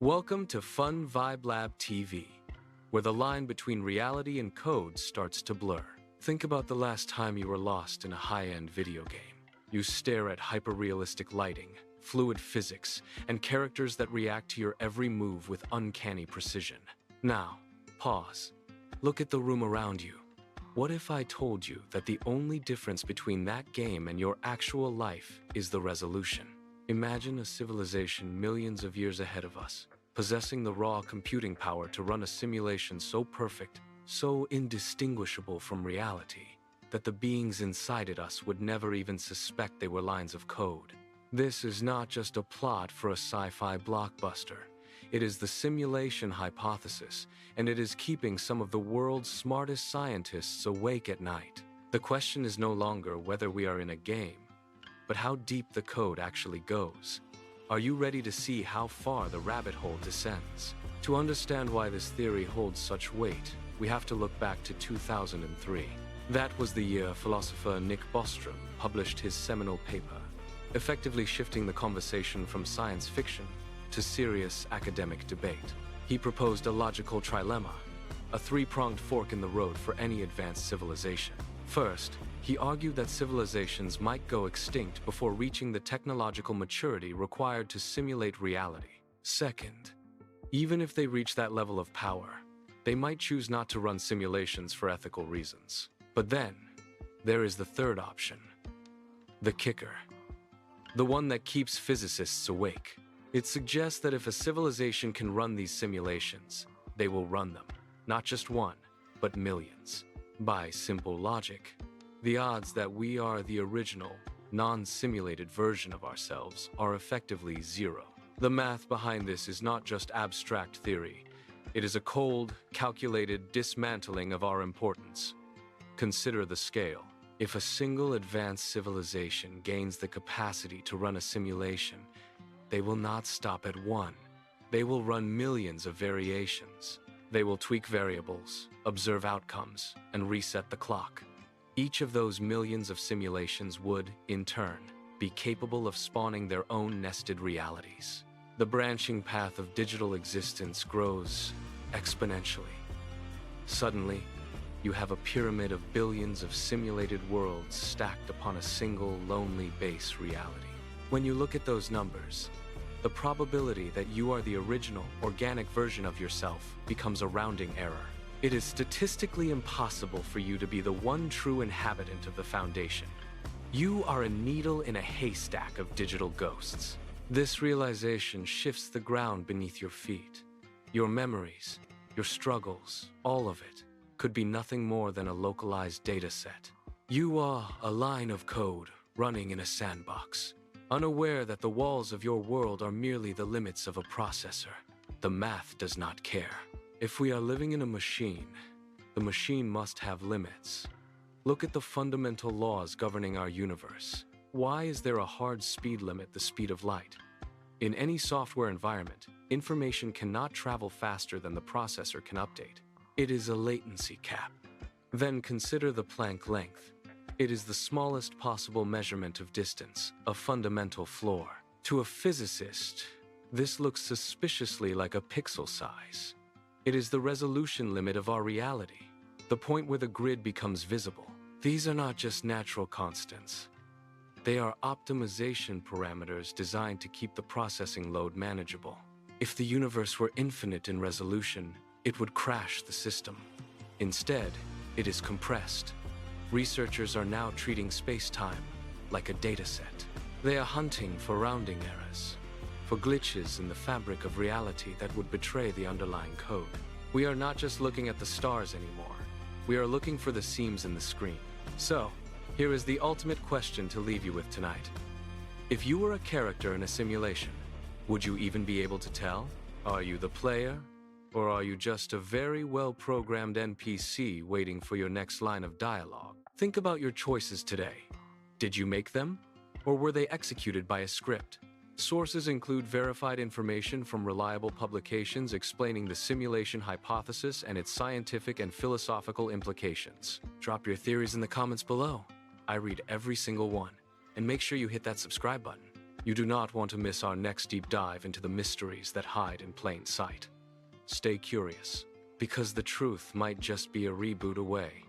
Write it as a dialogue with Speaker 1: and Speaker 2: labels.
Speaker 1: Welcome to Fun Vibe Lab TV, where the line between reality and code starts to blur. Think about the last time you were lost in a high-end video game. You stare at hyper-realistic lighting, fluid physics, and characters that react to your every move with uncanny precision. Now, pause. Look at the room around you. What if I told you that the only difference between that game and your actual life is the resolution? Imagine a civilization millions of years ahead of us, possessing the raw computing power to run a simulation so perfect, so indistinguishable from reality, that the beings inside it us would never even suspect they were lines of code. This is not just a plot for a sci-fi blockbuster. It is the simulation hypothesis, and it is keeping some of the world's smartest scientists awake at night. The question is no longer whether we are in a game, but how deep the code actually goes. Are you ready to see how far the rabbit hole descends? To understand why this theory holds such weight, we have to look back to 2003. That was the year philosopher Nick Bostrom published his seminal paper, effectively shifting the conversation from science fiction to serious academic debate. He proposed a logical trilemma, a three-pronged fork in the road for any advanced civilization. First, he argued that civilizations might go extinct before reaching the technological maturity required to simulate reality. Second, even if they reach that level of power, they might choose not to run simulations for ethical reasons. But then, there is the third option, the kicker, the one that keeps physicists awake. It suggests that if a civilization can run these simulations, they will run them, not just one, but millions. By simple logic, the odds that we are the original, non-simulated version of ourselves are effectively zero. The math behind this is not just abstract theory. It is a cold, calculated dismantling of our importance. Consider the scale. If a single advanced civilization gains the capacity to run a simulation, they will not stop at one. They will run millions of variations. They will tweak variables, observe outcomes, and reset the clock. Each of those millions of simulations would, in turn, be capable of spawning their own nested realities. The branching path of digital existence grows exponentially. Suddenly, you have a pyramid of billions of simulated worlds stacked upon a single lonely base reality. When you look at those numbers, the probability that you are the original, organic version of yourself becomes a rounding error. It is statistically impossible for you to be the one true inhabitant of the Foundation. You are a needle in a haystack of digital ghosts. This realization shifts the ground beneath your feet. Your memories, your struggles, all of it, could be nothing more than a localized data set. You are a line of code running in a sandbox, unaware that the walls of your world are merely the limits of a processor. The math does not care. If we are living in a machine, the machine must have limits. Look at the fundamental laws governing our universe. Why is there a hard speed limit, the speed of light? In any software environment, information cannot travel faster than the processor can update. It is a latency cap. Then consider the Planck length. It is the smallest possible measurement of distance, a fundamental flaw. To a physicist, this looks suspiciously like a pixel size. It is the resolution limit of our reality, the point where the grid becomes visible. These are not just natural constants. They are optimization parameters designed to keep the processing load manageable. If the universe were infinite in resolution, it would crash the system. Instead, it is compressed. Researchers are now treating space-time like a dataset. They are hunting for rounding errors, for glitches in the fabric of reality that would betray the underlying code. We are not just looking at the stars anymore. We are looking for the seams in the screen. So, here is the ultimate question to leave you with tonight. If you were a character in a simulation, would you even be able to tell? Are you the player? Or are you just a very well-programmed NPC waiting for your next line of dialogue? Think about your choices today. Did you make them? Or were they executed by a script? Sources include verified information from reliable publications explaining the simulation hypothesis and its scientific and philosophical implications. Drop your theories in the comments below. I read every single one. And make sure you hit that subscribe button. You do not want to miss our next deep dive into the mysteries that hide in plain sight. Stay curious, because the truth might just be a reboot away.